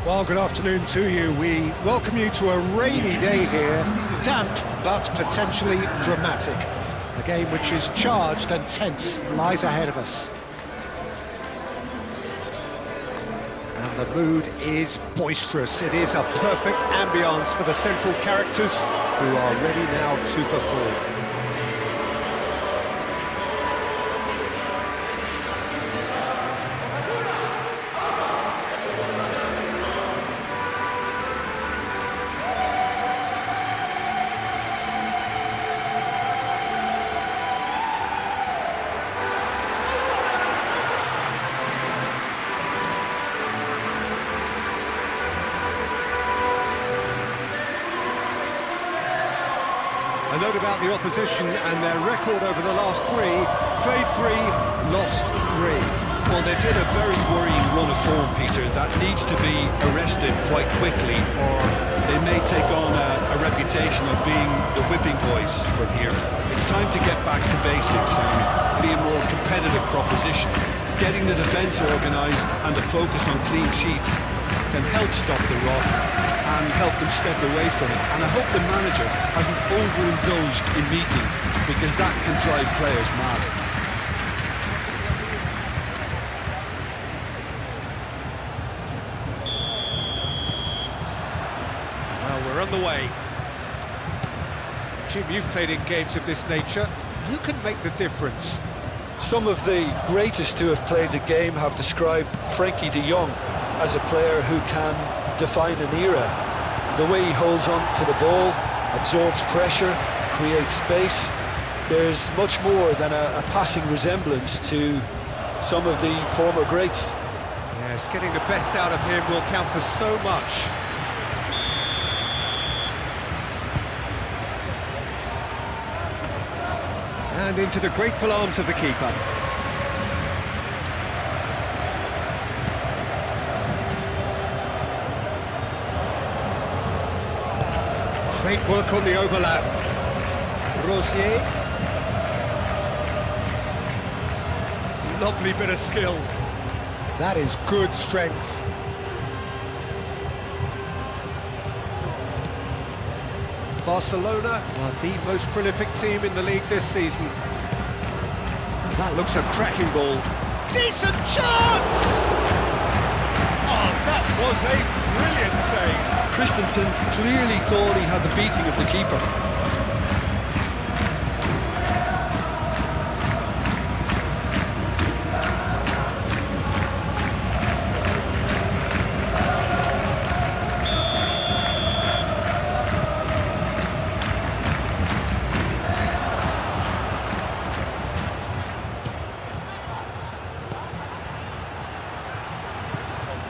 Well, good afternoon to you. We welcome you to a rainy day here, damp but potentially dramatic. A game which is charged and tense lies ahead of us. And the mood is boisterous. It is a perfect ambience for the central characters who are ready now to perform. A note about the opposition and their record over the last three: played three, lost three. Well, they've hit a very worrying run of form, Peter, that needs to be arrested quite quickly, or they may take on a reputation of being the whipping boys from here. It's time to get back to basics and be a more competitive proposition. Getting the defence organised and a focus on clean sheets can help stop the rot and help them step away from it. And I hope the manager hasn't overindulged in meetings, because that can drive players mad. Well, we're on the way. Jim, you've played in games of this nature. Who can make the difference? Some of the greatest who have played the game have described Frankie de Jong as a player who can define an era. The way he holds on to the ball, absorbs pressure, creates space. There's much more than a passing resemblance to some of the former greats. Yes, getting the best out of him will count for so much. And into the grateful arms of the keeper. Great work on the overlap. Rosier. Lovely bit of skill. That is good strength. Barcelona are the most prolific team in the league this season. And that looks a cracking ball. Decent chance! Oh, that was a brilliant save. Christensen clearly thought he had the beating of the keeper.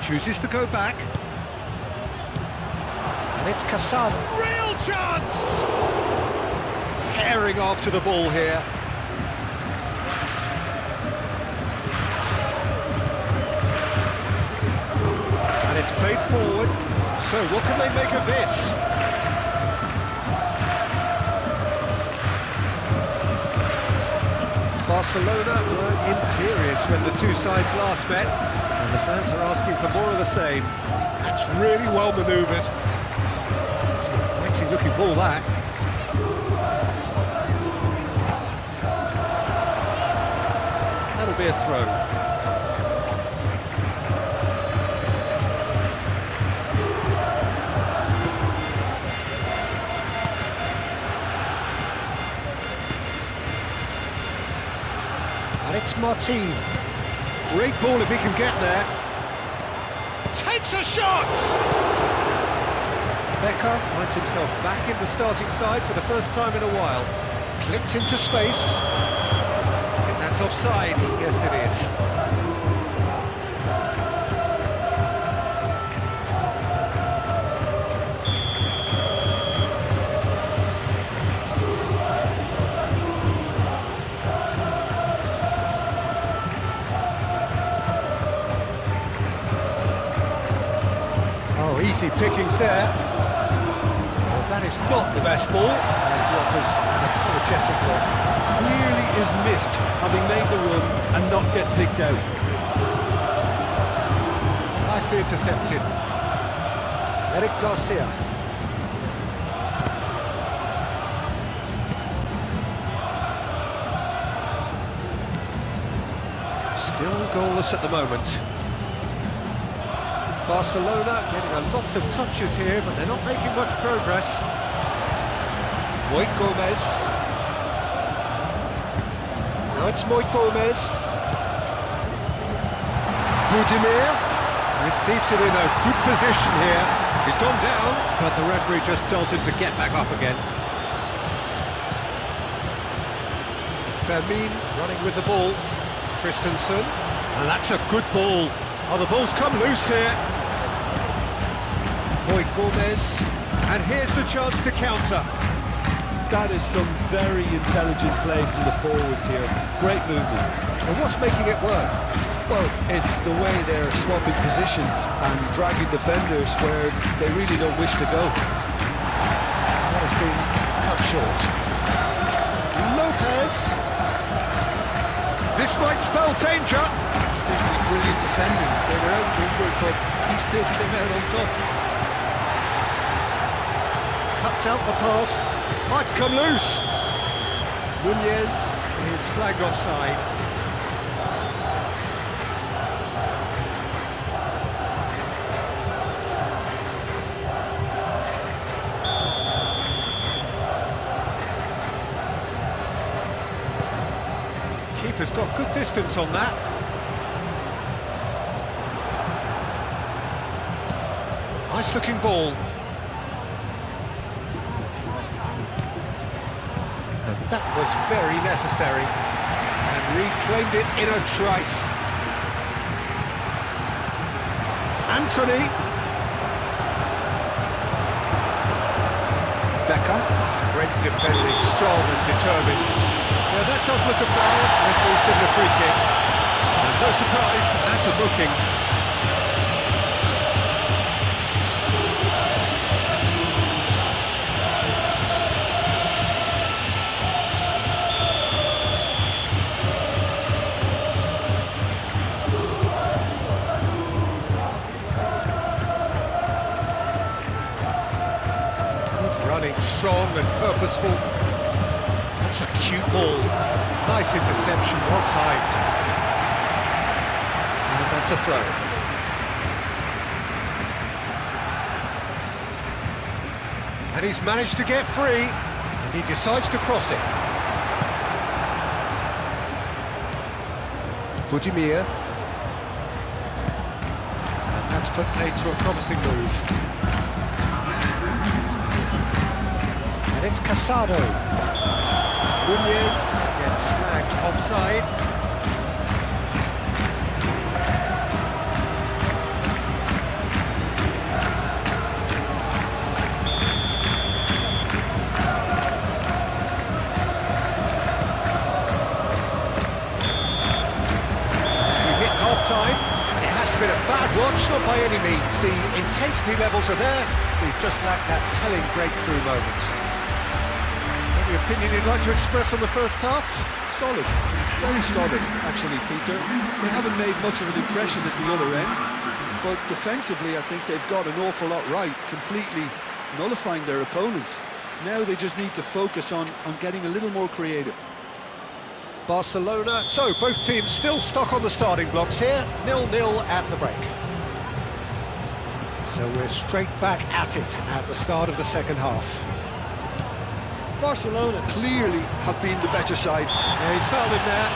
Chooses to go back. And it's Casado. Real chance! Herring after the ball here. And it's played forward. So what can they make of this? Barcelona were imperious when the two sides last met, and the fans are asking for more of the same. That's really well manoeuvred. It's an exciting looking ball, that. That'll be a throw. And it's Martin. Great ball if he can get there. Takes a shot! Becker finds himself back in the starting side for the first time in a while. Clipped into space. I think that's offside. Yes, it is. Easy pickings there. Well, that is not the best ball, as he offers an apologetic one. Clearly is miffed, having made the run and not get picked out. Nicely intercepted. Eric Garcia. Still goalless at the moment. Barcelona getting a lot of touches here, but they're not making much progress. Moit Gomez. Now it's Moit Gomez. Budimir receives it in a good position here. He's gone down, but the referee just tells him to get back up again. Fermin running with the ball. Christensen, and that's a good ball. Oh, the ball's come loose here. Moit Gomez, and here's the chance to counter. That is some very intelligent play from the forwards here. Great movement. And what's making it work? Well, it's the way they're swapping positions and dragging defenders where they really don't wish to go. That has been cut short. Lopez. This might spell danger. Simply brilliant defending. They were outnumbered, but he still came out on top. Cuts out the pass. Might come loose. Nunez is flagged offside. Keeper's got good distance on that. Nice looking ball. And that was very necessary. And reclaimed it in a trice. Anthony. Becker. Great defending, strong and determined. Now that does look a foul. Referee's given a free kick. And no surprise, that's a booking. Running strong and purposeful. That's a cute ball. Nice interception, well timed. And that's a throw. And he's managed to get free, and he decides to cross it. Budimir. And that's put paid to a promising move. And it's Casado. Nunez gets flagged offside. We hit half-time. It hasn't been a bad watch, not by any means. The intensity levels are there. We've just lacked that telling breakthrough moment. Any opinion you'd like to express on the first half? Solid, very solid, actually, Peter. They haven't made much of an impression at the other end, but defensively I think they've got an awful lot right, completely nullifying their opponents. Now they just need to focus on getting a little more creative. Barcelona, so both teams still stuck on the starting blocks here, 0-0 at the break. So we're straight back at it at the start of the second half. Barcelona clearly have been the better side. Yeah, he's fouled him there.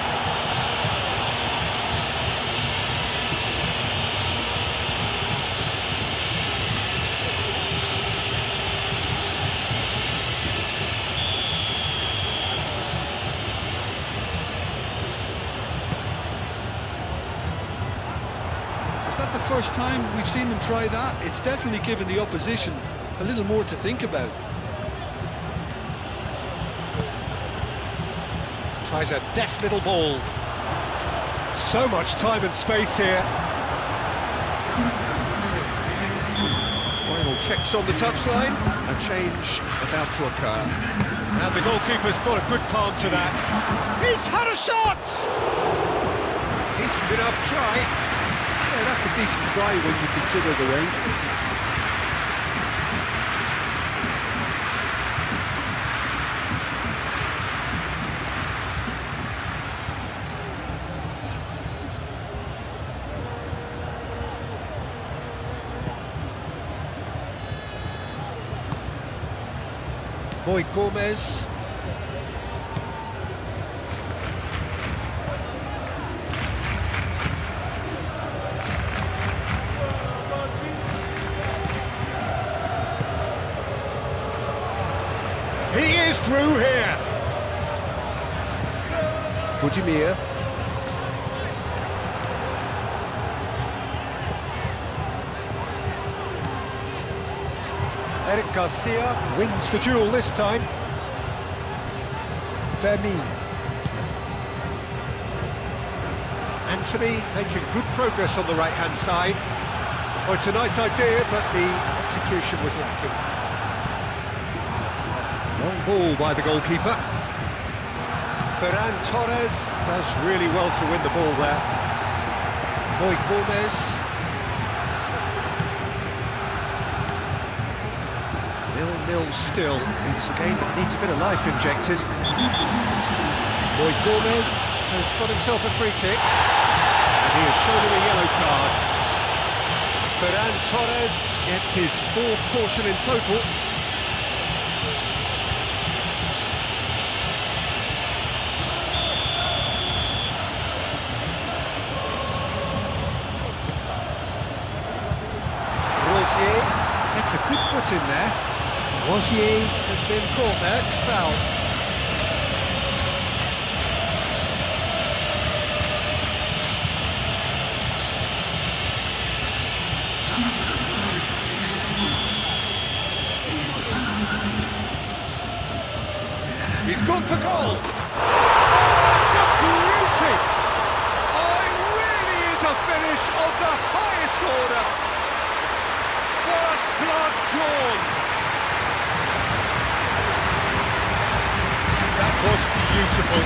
Is that the first time we've seen them try that? It's definitely given the opposition a little more to think about. Tries a deft little ball. So much time and space here. Final checks on the touchline. A change about to occur. And the goalkeeper's got a good palm to that. He's had a shot! Decent enough try. Yeah, that's a decent try when you consider the range. Boy Gomez. He is through here. Budimir. Eric Garcia wins the duel this time. Vermin. Anthony making good progress on the right-hand side. Oh, it's a nice idea, but the execution was lacking. Long ball by the goalkeeper. Ferran Torres does really well to win the ball there. Boy Gomez. 0-0 still. It's a game that needs a bit of life injected. Boy Gomez has got himself a free kick. And he has shown him a yellow card. Ferran Torres gets his 4th caution in total. It's a good foot in there. Rosier has been caught there, it's a foul. He's gone for goal! Oh, it's a beauty! Oh, it really is a finish of the highest order! First blood drawn. That was beautiful.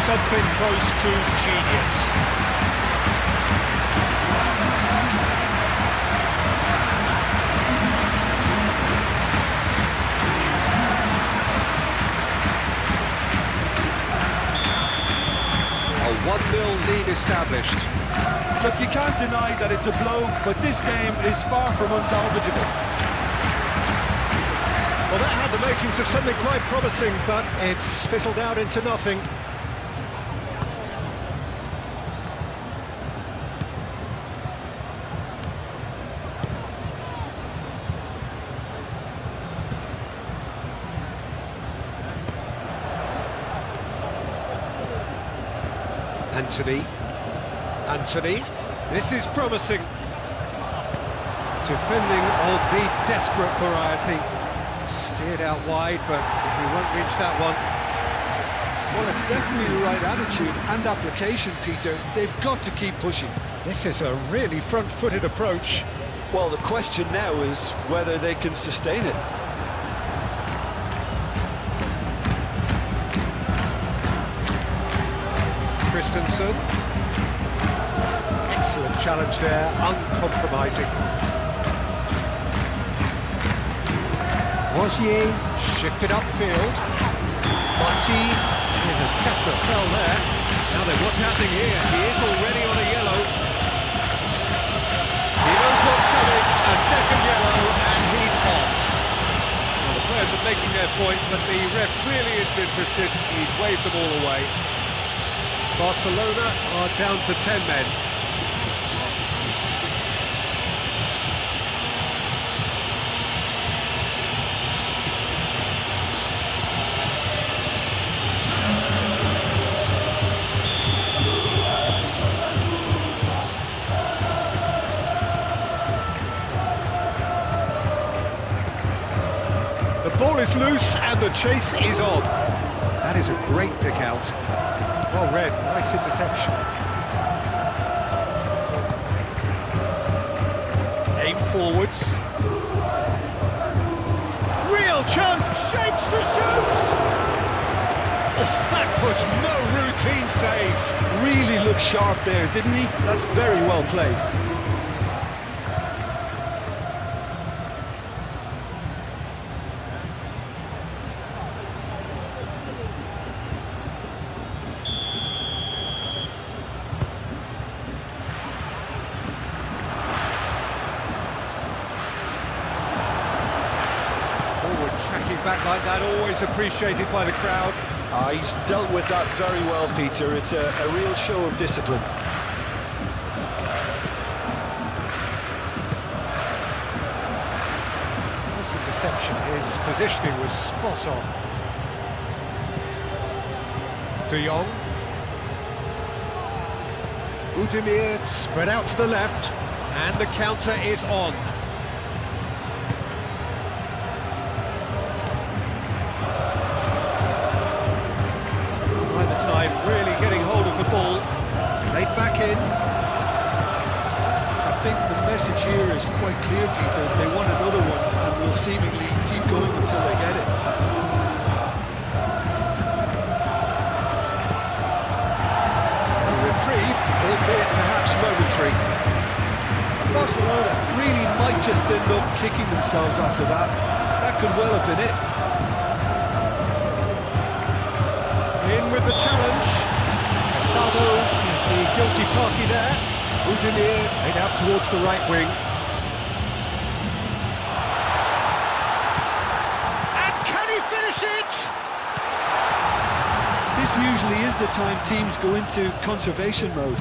Something close to genius. A 1-0 lead established. Look, you can't deny that it's a blow, but this game is far from unsalvageable. Well, that had the makings of something quite promising, but it's fizzled out into nothing. Anthony, this is promising. Defending of the desperate variety. Steered out wide, but he won't reach that one. Well, it's definitely the right attitude and application, Peter. They've got to keep pushing. This is a really front-footed approach. Well, the question now is whether they can sustain it. Christensen. Excellent challenge there, uncompromising. Rosier shifted upfield. Marti with a definite foul there. Now then, what's happening here? He is already on a yellow. He knows what's coming. A second yellow, and he's off. Well, the players are making their point, but the ref clearly isn't interested. He's waved them all away. Barcelona are down to 10 men. The ball is loose and the chase is on. That is a great pick out. Well read, nice interception. Aim forwards. Real chance, shapes to shoot! Oh, that was no routine save. Really looked sharp there, didn't he? That's very well played. Tracking back like that, always appreciated by the crowd. He's dealt with that very well, Peter. It's a real show of discipline. Nice interception, his positioning was spot on. De Jong. Budimir spread out to the left, and the counter is on. Either side really getting hold of the ball, laid back in. I think the message here is quite clear, Peter. They want another one and will seemingly keep going until they get it. Reprieve, albeit perhaps momentary. Barcelona really might just end up kicking themselves after that. That could well have been it. In with the challenge. Casado is the guilty party there. Budimir played out towards the right wing. And can he finish it? This usually is the time teams go into conservation mode.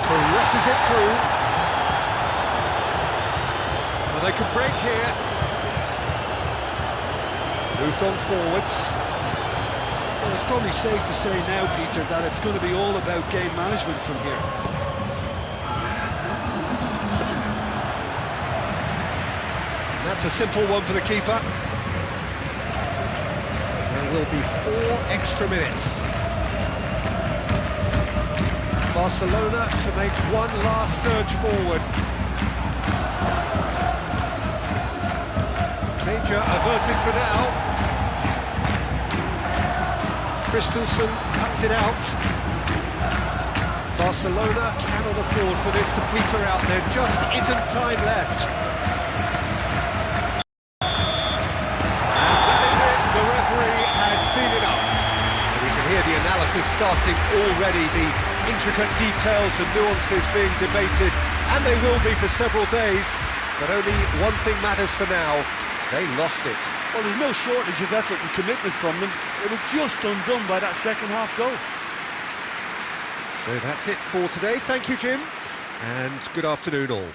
Caresses it through. Well, they could break here. Moved on forwards. Well, it's probably safe to say now, Peter, that it's going to be all about game management from here. That's a simple one for the keeper. There will be 4 extra minutes. Barcelona to make one last surge forward. Danger averted for now. Christensen cuts it out. Barcelona cannot afford for this to peter out. There just isn't time left. And that is it. The referee has seen enough. And you can hear the analysis starting already. The intricate details and nuances being debated, and they will be for several days. But only one thing matters for now. They lost it. Well, there's no shortage of effort and commitment from them. They were just undone by that second-half goal. So that's it for today. Thank you, Jim, and good afternoon all.